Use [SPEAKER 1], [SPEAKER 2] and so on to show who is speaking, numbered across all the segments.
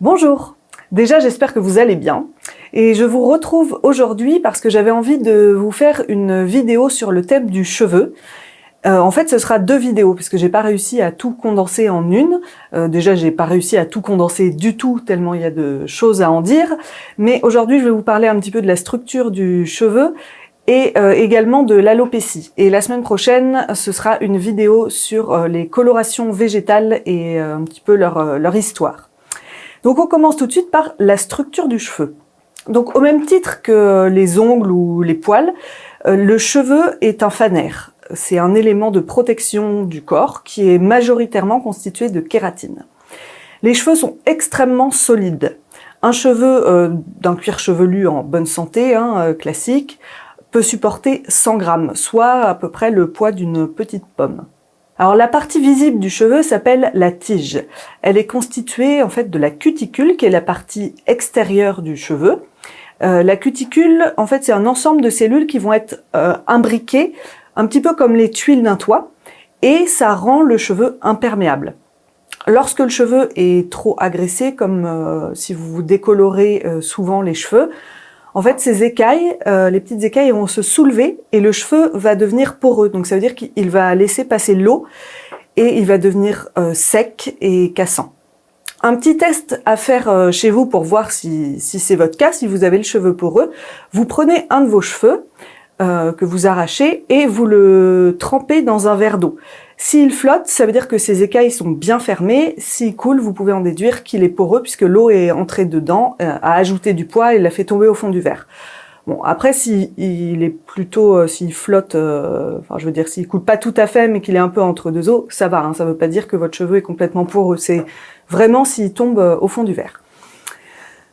[SPEAKER 1] Bonjour! Déjà, j'espère que vous allez bien. Et je vous retrouve aujourd'hui parce que j'avais envie de vous faire une vidéo sur le thème du cheveu. En fait, ce sera deux vidéos parce que j'ai pas réussi à tout condenser en une. Déjà, j'ai pas réussi à tout condenser du tout tellement il y a de choses à en dire. Mais aujourd'hui, je vais vous parler un petit peu de la structure du cheveu et également de l'alopécie. Et la semaine prochaine, ce sera une vidéo sur les colorations végétales et un petit peu leur histoire. Donc on commence tout de suite par la structure du cheveu. Donc au même titre que les ongles ou les poils, le cheveu est un fanère. C'est un élément de protection du corps qui est majoritairement constitué de kératine. Les cheveux sont extrêmement solides. Un cheveu d'un cuir chevelu en bonne santé, classique, peut supporter 100 grammes, soit à peu près le poids d'une petite pomme. Alors la partie visible du cheveu s'appelle la tige. Elle est constituée en fait de la cuticule, qui est la partie extérieure du cheveu. La cuticule, en fait, c'est un ensemble de cellules qui vont être imbriquées, un petit peu comme les tuiles d'un toit, et ça rend le cheveu imperméable. Lorsque le cheveu est trop agressé, comme si vous décolorez souvent les cheveux, en fait, ces écailles, les petites écailles vont se soulever et le cheveu va devenir poreux. Donc ça veut dire qu'il va laisser passer l'eau et il va devenir sec et cassant. Un petit test à faire chez vous pour voir si c'est votre cas, si vous avez le cheveu poreux. Vous prenez un de vos cheveux que vous arrachez et vous le trempez dans un verre d'eau. S'il flotte, ça veut dire que ses écailles sont bien fermées. S'il coule, vous pouvez en déduire qu'il est poreux puisque l'eau est entrée dedans, a ajouté du poids et l'a fait tomber au fond du verre. Bon, après, s'il est plutôt, s'il flotte, je veux dire, s'il coule pas tout à fait, mais qu'il est un peu entre deux eaux, ça va. Ça veut pas dire que votre cheveu est complètement poreux. C'est vraiment s'il tombe au fond du verre.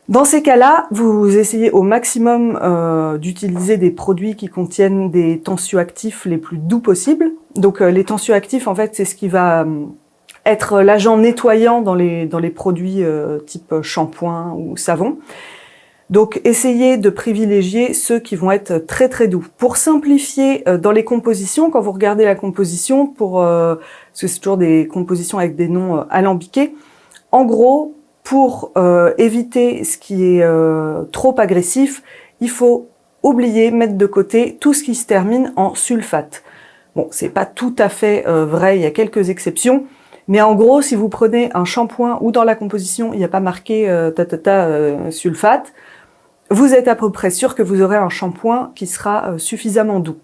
[SPEAKER 1] Dans ces cas-là, vous essayez au maximum d'utiliser des produits qui contiennent des tensioactifs les plus doux possibles. Donc les tensioactifs, en fait, c'est ce qui va être l'agent nettoyant dans les produits type shampoing ou savon. Donc essayez de privilégier ceux qui vont être très très doux. Pour simplifier dans les compositions, quand vous regardez la composition, parce que c'est toujours des compositions avec des noms alambiqués, en gros, pour éviter ce qui est trop agressif, il faut oublier, mettre de côté tout ce qui se termine en sulfate. Bon, c'est pas tout à fait vrai, il y a quelques exceptions, mais en gros, si vous prenez un shampoing où dans la composition il n'y a pas marqué sulfate, vous êtes à peu près sûr que vous aurez un shampoing qui sera suffisamment doux.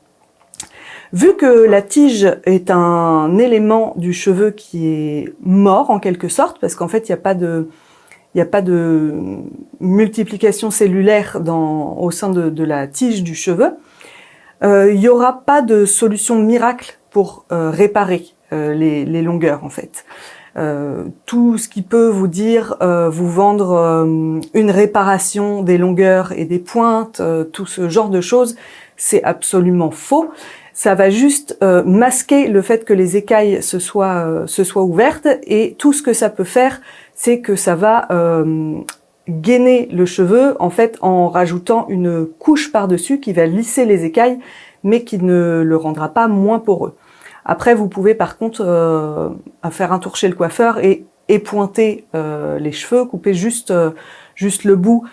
[SPEAKER 1] Vu que la tige est un élément du cheveu qui est mort en quelque sorte, parce qu'en fait il n'y a pas de multiplication cellulaire au sein de la tige du cheveu, il n'y aura pas de solution miracle pour réparer les longueurs en fait. Tout ce qui peut vous dire, vous vendre une réparation des longueurs et des pointes, tout ce genre de choses, c'est absolument faux. Ça va juste masquer le fait que les écailles se soient ouvertes, et tout ce que ça peut faire, c'est que ça va gainer le cheveu en fait en rajoutant une couche par-dessus qui va lisser les écailles, mais qui ne le rendra pas moins poreux. Après, vous pouvez par contre faire un tour chez le coiffeur et pointer les cheveux, couper juste le bout.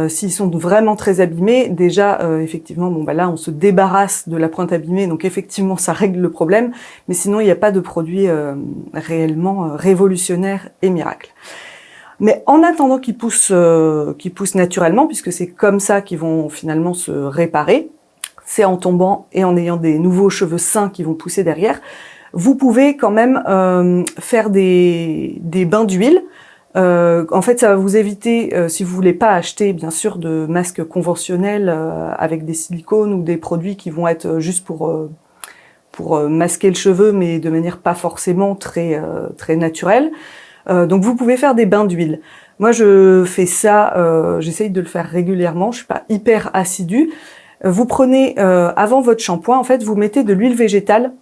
[SPEAKER 1] S'ils sont vraiment très abîmés, déjà effectivement, là on se débarrasse de la pointe abîmée, donc effectivement ça règle le problème, mais sinon il n'y a pas de produit réellement révolutionnaire et miracle. Mais en attendant qu'ils poussent naturellement, puisque c'est comme ça qu'ils vont finalement se réparer, c'est en tombant et en ayant des nouveaux cheveux sains qui vont pousser derrière, vous pouvez quand même faire des bains d'huile. En fait, ça va vous éviter, si vous voulez pas acheter, bien sûr, de masques conventionnels avec des silicones ou des produits qui vont être juste pour masquer le cheveu, mais de manière pas forcément très naturelle. Donc, vous pouvez faire des bains d'huile. Moi, je fais ça, j'essaye de le faire régulièrement. Je suis pas hyper assidue. Vous prenez avant votre shampoing, en fait, vous mettez de l'huile végétale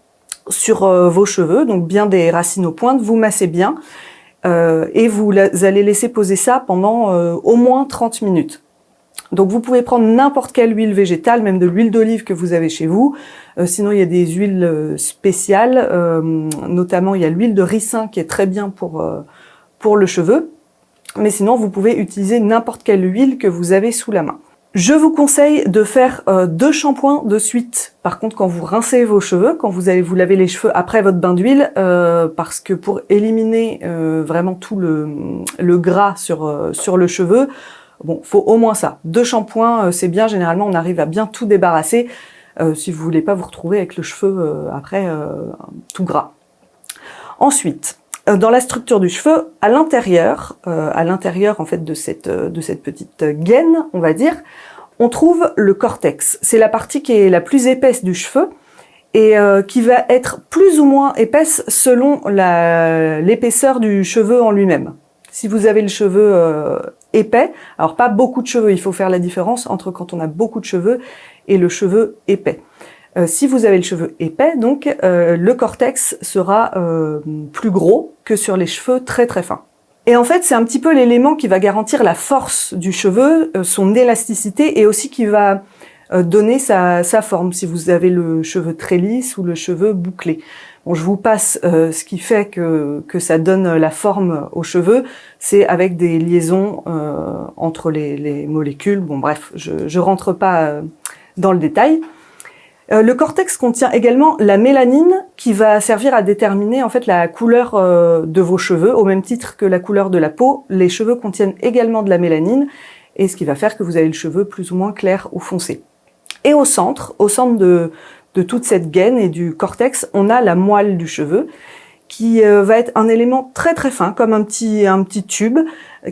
[SPEAKER 1] sur vos cheveux, donc bien des racines aux pointes. Vous massez bien. Et vous allez laisser poser ça pendant au moins 30 minutes. Donc vous pouvez prendre n'importe quelle huile végétale, même de l'huile d'olive que vous avez chez vous. Sinon il y a des huiles spéciales, notamment il y a l'huile de ricin qui est très bien pour le cheveu. mais sinon vous pouvez utiliser n'importe quelle huile que vous avez sous la main. Je vous conseille de faire 2 shampoings de suite. Par contre, quand vous rincez vos cheveux, quand vous allez vous laver les cheveux après votre bain d'huile, parce que pour éliminer vraiment tout le gras sur le cheveu, bon, faut au moins ça. 2 shampoings, c'est bien. Généralement, on arrive à bien tout débarrasser si vous voulez pas vous retrouver avec le cheveu après tout gras. Ensuite, dans la structure du cheveu, à l'intérieur en fait de cette petite gaine, on va dire, on trouve le cortex. C'est la partie qui est la plus épaisse du cheveu et qui va être plus ou moins épaisse selon l'épaisseur du cheveu en lui-même. Si vous avez le cheveu épais, alors pas beaucoup de cheveux, il faut faire la différence entre quand on a beaucoup de cheveux et le cheveu épais. Si vous avez le cheveu épais, donc le cortex sera plus gros que sur les cheveux très très fins. Et en fait, c'est un petit peu l'élément qui va garantir la force du cheveu, son élasticité et aussi qui va donner sa forme, si vous avez le cheveu très lisse ou le cheveu bouclé. Bon, je vous passe ce qui fait que ça donne la forme aux cheveux, c'est avec des liaisons entre les molécules. Bon bref, je rentre pas dans le détail. Le cortex contient également la mélanine qui va servir à déterminer en fait la couleur de vos cheveux. Au même titre que la couleur de la peau, les cheveux contiennent également de la mélanine et ce qui va faire que vous avez le cheveu plus ou moins clair ou foncé. Et au centre de toute cette gaine et du cortex, on a la moelle du cheveu qui va être un élément très très fin, comme un petit tube,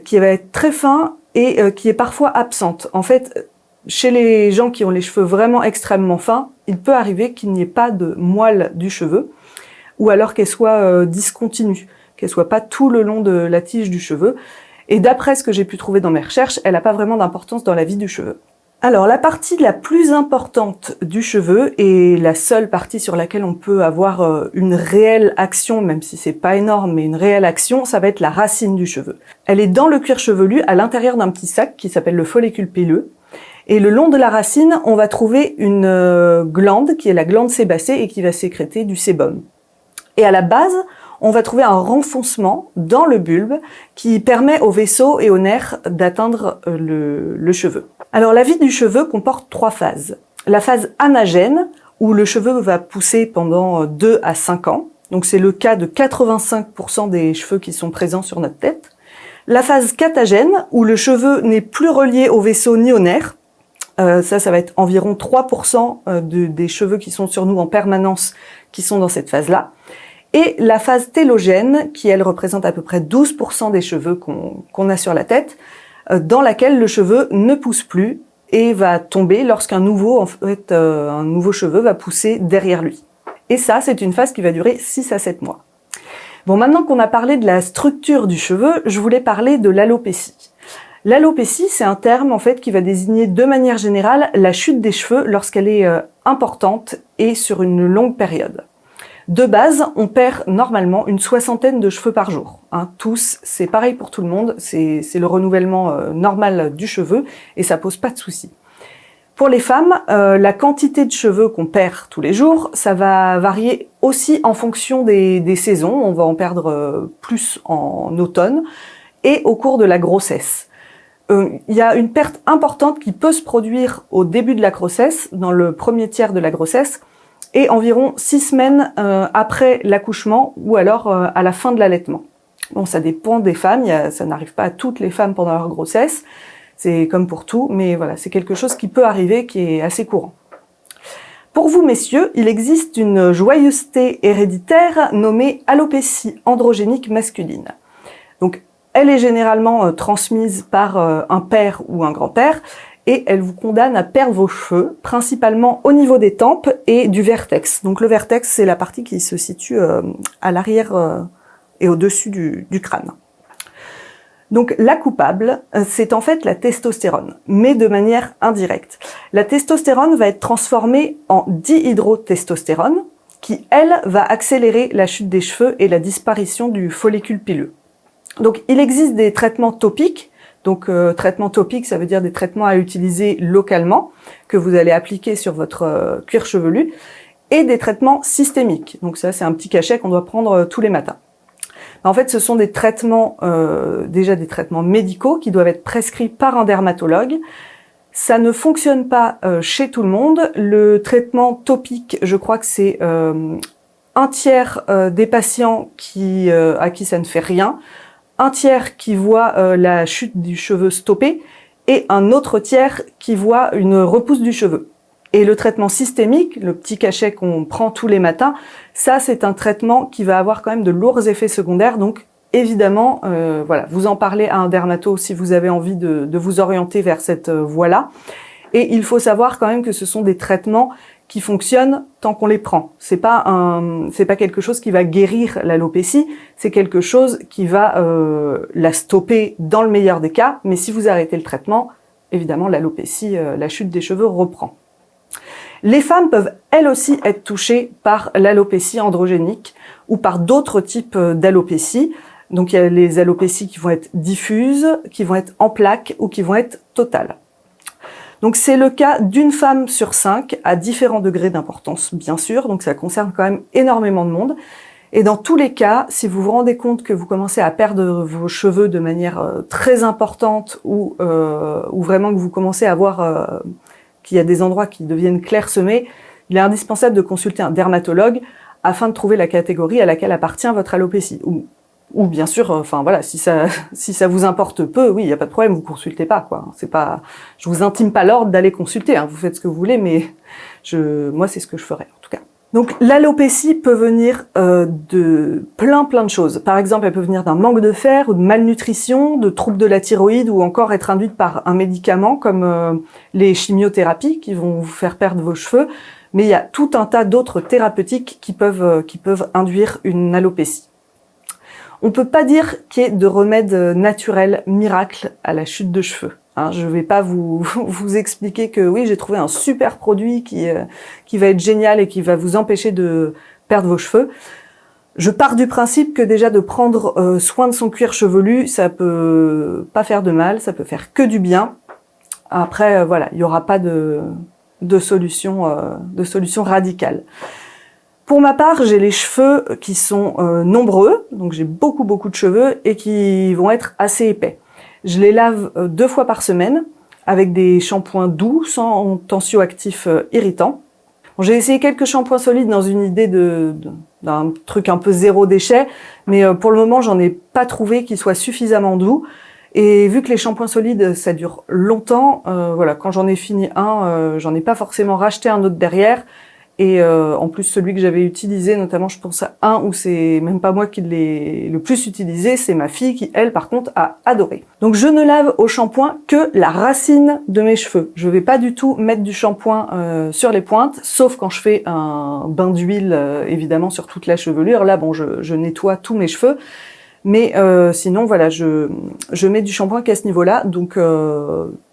[SPEAKER 1] qui va être très fin et qui est parfois absente. En fait, chez les gens qui ont les cheveux vraiment extrêmement fins, il peut arriver qu'il n'y ait pas de moelle du cheveu, ou alors qu'elle soit discontinue, qu'elle soit pas tout le long de la tige du cheveu. Et d'après ce que j'ai pu trouver dans mes recherches, elle n'a pas vraiment d'importance dans la vie du cheveu. Alors la partie la plus importante du cheveu et la seule partie sur laquelle on peut avoir une réelle action, même si c'est pas énorme, mais une réelle action, ça va être la racine du cheveu. Elle est dans le cuir chevelu, à l'intérieur d'un petit sac qui s'appelle le follicule pileux. Et le long de la racine, on va trouver une glande qui est la glande sébacée et qui va sécréter du sébum. Et à la base, on va trouver un renfoncement dans le bulbe qui permet aux vaisseaux et aux nerfs d'atteindre le cheveu. Alors la vie du cheveu comporte 3 phases. La phase anagène, où le cheveu va pousser pendant 2 à 5 ans. Donc c'est le cas de 85% des cheveux qui sont présents sur notre tête. La phase catagène, où le cheveu n'est plus relié aux vaisseaux ni aux nerfs. Ça va être environ 3% des cheveux qui sont sur nous en permanence qui sont dans cette phase-là. Et la phase télogène, qui elle représente à peu près 12% des cheveux qu'on a sur la tête, dans laquelle le cheveu ne pousse plus et va tomber lorsqu'un nouveau cheveu va pousser derrière lui. Et ça, c'est une phase qui va durer 6 à 7 mois. Bon, maintenant qu'on a parlé de la structure du cheveu, je voulais parler de l'alopécie. L'alopécie, c'est un terme en fait qui va désigner de manière générale la chute des cheveux lorsqu'elle est importante et sur une longue période. De base, on perd normalement une 60aine de cheveux par jour. Tous, c'est pareil pour tout le monde, c'est le renouvellement normal du cheveu et ça pose pas de soucis. Pour les femmes, la quantité de cheveux qu'on perd tous les jours, ça va varier aussi en fonction des saisons. On va en perdre plus en automne et au cours de la grossesse. Il y a une perte importante qui peut se produire au début de la grossesse, dans le premier tiers de la grossesse, et environ 6 semaines après l'accouchement ou alors à la fin de l'allaitement. Bon, ça dépend des femmes, ça n'arrive pas à toutes les femmes pendant leur grossesse, c'est comme pour tout, mais voilà, c'est quelque chose qui peut arriver, qui est assez courant. Pour vous, messieurs, il existe une joyeuseté héréditaire nommée alopécie androgénique masculine. Donc, elle est généralement transmise par un père ou un grand-père et elle vous condamne à perdre vos cheveux, principalement au niveau des tempes et du vertex. Donc le vertex, c'est la partie qui se situe à l'arrière et au-dessus du crâne. Donc la coupable, c'est en fait la testostérone, mais de manière indirecte. La testostérone va être transformée en dihydrotestostérone, qui, elle, va accélérer la chute des cheveux et la disparition du follicule pileux. Donc il existe des traitements topiques. Donc traitement topique, ça veut dire des traitements à utiliser localement, que vous allez appliquer sur votre cuir chevelu, et des traitements systémiques. Donc ça, c'est un petit cachet qu'on doit prendre tous les matins. En fait, ce sont des traitements, déjà des traitements médicaux qui doivent être prescrits par un dermatologue. Ça ne fonctionne pas chez tout le monde. Le traitement topique, je crois que c'est un tiers des patients à qui ça ne fait rien, un tiers qui voit la chute du cheveu stoppée et un autre tiers qui voit une repousse du cheveu. Et le traitement systémique, le petit cachet qu'on prend tous les matins, ça c'est un traitement qui va avoir quand même de lourds effets secondaires. Donc évidemment, voilà, vous en parlez à un dermato si vous avez envie de vous orienter vers cette voie-là. Et il faut savoir quand même que ce sont des traitements qui fonctionnent tant qu'on les prend. C'est pas quelque chose qui va guérir l'alopécie, c'est quelque chose qui va la stopper dans le meilleur des cas. Mais si vous arrêtez le traitement, évidemment l'alopécie, la chute des cheveux reprend. Les femmes peuvent elles aussi être touchées par l'alopécie androgénique ou par d'autres types d'alopécie. Donc il y a les alopécies qui vont être diffuses, qui vont être en plaques ou qui vont être totales. Donc c'est le cas d'une femme sur 5 à différents degrés d'importance, bien sûr. Donc ça concerne quand même énormément de monde. Et dans tous les cas, si vous vous rendez compte que vous commencez à perdre vos cheveux de manière très importante ou vraiment que vous commencez à voir qu'il y a des endroits qui deviennent clairsemés, il est indispensable de consulter un dermatologue afin de trouver la catégorie à laquelle appartient votre alopécie. Ou bien sûr, enfin voilà, si ça vous importe peu, oui, il n'y a pas de problème, vous consultez pas, quoi. C'est pas, je vous intime pas l'ordre d'aller consulter, hein, vous faites ce que vous voulez, mais moi c'est ce que je ferais en tout cas. Donc l'alopécie peut venir de plein de choses. Par exemple, elle peut venir d'un manque de fer ou de malnutrition, de troubles de la thyroïde ou encore être induite par un médicament comme les chimiothérapies qui vont vous faire perdre vos cheveux. Mais il y a tout un tas d'autres thérapeutiques qui peuvent induire une alopécie. On peut pas dire qu'il y ait de remède naturel miracle à la chute de cheveux. Hein, je vais pas vous expliquer que oui, j'ai trouvé un super produit qui va être génial et qui va vous empêcher de perdre vos cheveux. Je pars du principe que déjà de prendre soin de son cuir chevelu, ça peut pas faire de mal, ça peut faire que du bien. Après, voilà, il y aura pas de solution radicale. Pour ma part, j'ai les cheveux qui sont nombreux, donc j'ai beaucoup de cheveux et qui vont être assez épais. Je les lave 2 fois par semaine avec des shampoings doux, sans tensioactifs irritants. Bon, j'ai essayé quelques shampoings solides dans une idée d'un truc un peu zéro déchet, mais pour le moment, j'en ai pas trouvé qui soit suffisamment doux. Et vu que les shampoings solides, ça dure longtemps, voilà, quand j'en ai fini un, j'en ai pas forcément racheté un autre derrière. Et en plus, celui que j'avais utilisé, notamment, je pense à un où c'est même pas moi qui l'ai le plus utilisé, c'est ma fille qui, elle, par contre, a adoré. Donc, je ne lave au shampoing que la racine de mes cheveux. Je vais pas du tout mettre du shampoing sur les pointes, sauf quand je fais un bain d'huile, évidemment, sur toute la chevelure. Là, bon, je nettoie tous mes cheveux. Mais sinon, voilà, je mets du shampoing qu'à ce niveau-là, donc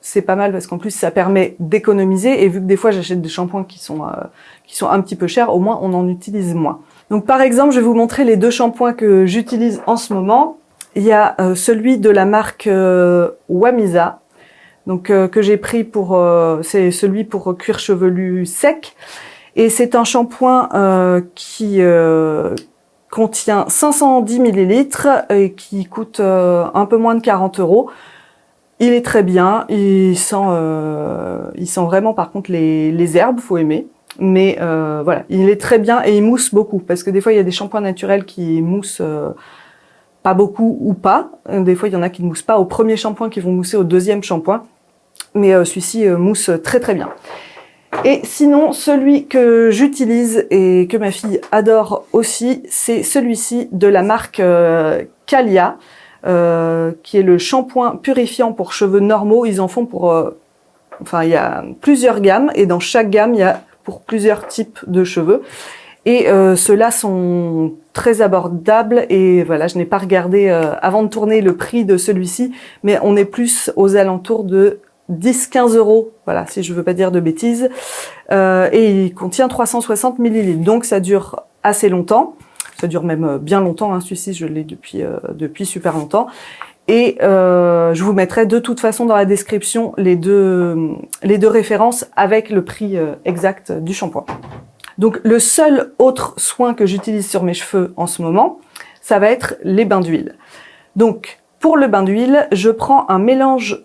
[SPEAKER 1] c'est pas mal parce qu'en plus ça permet d'économiser. Et vu que des fois j'achète des shampoings qui sont un petit peu chers, au moins on en utilise moins. Donc par exemple, je vais vous montrer les 2 shampoings que j'utilise en ce moment. Il y a celui de la marque Wamisa, donc que j'ai pris c'est celui pour cuir chevelu sec, et c'est un shampoing qui contient 510 millilitres et qui coûte un peu moins de 40 €. Il est très bien, il sent vraiment par contre les herbes, faut aimer. Mais voilà, il est très bien et il mousse beaucoup parce que des fois il y a des shampoings naturels qui moussent pas beaucoup ou pas. Des fois il y en a qui ne moussent pas au premier shampoing, qui vont mousser au deuxième shampoing. Mais celui-ci mousse très bien. Et sinon, celui que j'utilise et que ma fille adore aussi, c'est celui-ci de la marque Calia, qui est le shampoing purifiant pour cheveux normaux. Ils en font enfin, il y a plusieurs gammes et dans chaque gamme, il y a pour plusieurs types de cheveux. Et ceux-là sont très abordables et voilà, je n'ai pas regardé avant de tourner le prix de celui-ci, mais on est plus aux alentours de 10-15 €, voilà, si je veux pas dire de bêtises, et il contient 360 millilitres, donc ça dure assez longtemps, ça dure même bien longtemps, hein, celui-ci je l'ai depuis super longtemps, et je vous mettrai de toute façon dans la description les deux références avec le prix exact du shampoing. Donc le seul autre soin que j'utilise sur mes cheveux en ce moment, ça va être les bains d'huile. Donc, pour le bain d'huile, je prends un mélange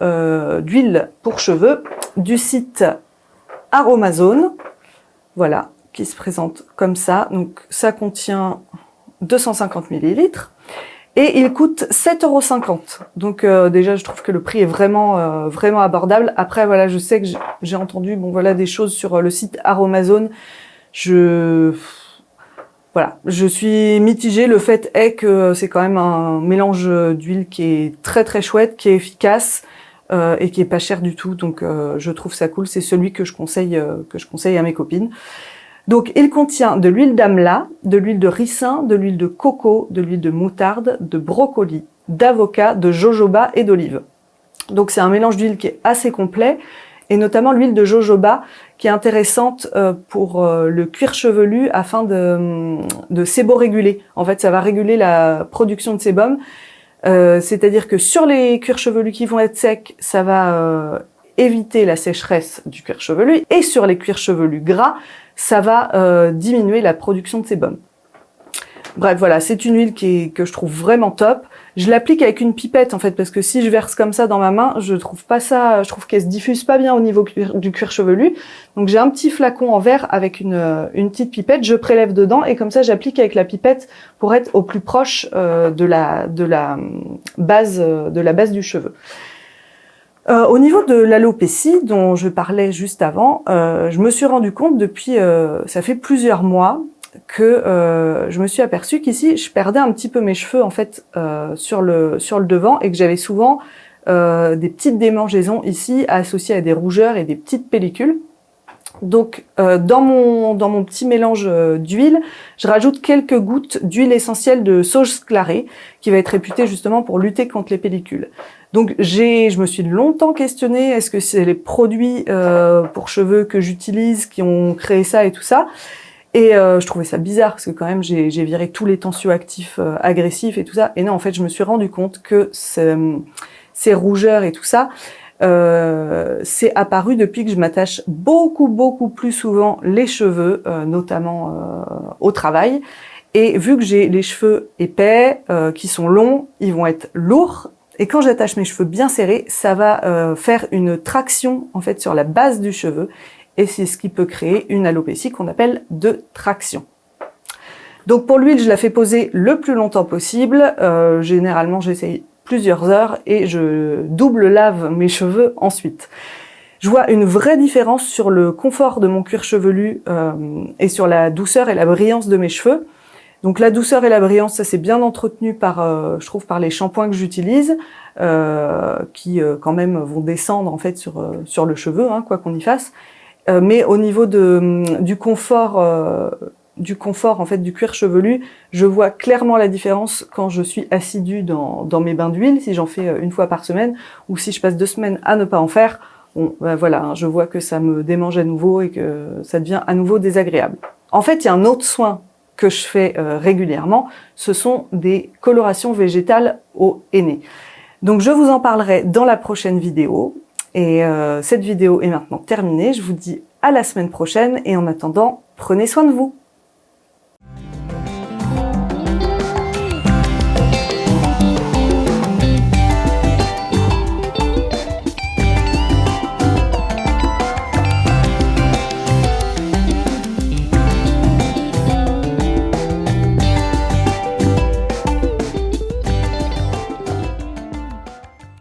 [SPEAKER 1] d'huile pour cheveux du site Aromazone, voilà, qui se présente comme ça. Donc, ça contient 250 ml et il coûte 7,50 €. Donc, déjà, je trouve que le prix est vraiment, vraiment abordable. Après, voilà, je sais que j'ai entendu, bon, voilà, des choses sur le site Aromazone. Voilà, je suis mitigée. Le fait est que c'est quand même un mélange d'huile qui est très très chouette, qui est efficace et qui est pas cher du tout. Donc je trouve ça cool. C'est celui que je conseille à mes copines. Donc il contient de l'huile d'amla, de l'huile de ricin, de l'huile de coco, de l'huile de moutarde, de brocoli, d'avocat, de jojoba et d'olive. Donc c'est un mélange d'huile qui est assez complet. Et notamment l'huile de jojoba qui est intéressante pour le cuir chevelu afin de séboréguler. En fait, ça va réguler la production de sébum. C'est-à-dire que sur les cuirs chevelus qui vont être secs, ça va éviter la sécheresse du cuir chevelu. Et sur les cuirs chevelus gras, ça va diminuer la production de sébum. Bref, voilà, c'est une huile que je trouve vraiment top. Je l'applique avec une pipette en fait, parce que si je verse comme ça dans ma main, je trouve pas ça, je trouve qu'elle se diffuse pas bien au niveau du cuir chevelu. Donc j'ai un petit flacon en verre avec une petite pipette, je prélève dedans et comme ça j'applique avec la pipette pour être au plus proche de la base du cheveu. Au niveau de l'alopécie dont je parlais juste avant, je me suis rendu compte depuis, ça fait plusieurs mois, que je me suis aperçue qu'ici je perdais un petit peu mes cheveux en fait sur le devant et que j'avais souvent des petites démangeaisons ici associées à des rougeurs et des petites pellicules. Donc dans mon petit mélange d'huile, je rajoute quelques gouttes d'huile essentielle de sauge clarée qui va être réputée justement pour lutter contre les pellicules. Donc je me suis longtemps questionnée, est-ce que c'est les produits pour cheveux que j'utilise qui ont créé ça et tout ça? Et je trouvais ça bizarre parce que quand même j'ai viré tous les tensioactifs agressifs et tout ça. Et non, en fait, je me suis rendu compte que ces rougeurs et tout ça, c'est apparu depuis que je m'attache beaucoup plus souvent les cheveux, notamment au travail. Et vu que j'ai les cheveux épais, qui sont longs, ils vont être lourds. Et quand j'attache mes cheveux bien serrés, ça va faire une traction en fait sur la base du cheveu. Et c'est ce qui peut créer une alopécie qu'on appelle de traction. Donc pour l'huile, je la fais poser le plus longtemps possible. Généralement, j'essaye plusieurs heures et je double lave mes cheveux ensuite. Je vois une vraie différence sur le confort de mon cuir chevelu et sur la douceur et la brillance de mes cheveux. Donc la douceur et la brillance, ça c'est bien entretenu je trouve par les shampoings que j'utilise, qui quand même vont descendre en fait sur le cheveu, hein, quoi qu'on y fasse. Mais au niveau du confort en fait du cuir chevelu, je vois clairement la différence quand je suis assidue dans mes bains d'huile, si j'en fais une fois par semaine, ou si je passe 2 semaines à ne pas en faire. Bon, ben voilà, hein, je vois que ça me démange à nouveau et que ça devient à nouveau désagréable. En fait, il y a un autre soin que je fais régulièrement, ce sont des colorations végétales au henné. Donc je vous en parlerai dans la prochaine vidéo. Et cette vidéo est maintenant terminée. Je vous dis à la semaine prochaine et en attendant, prenez soin de vous.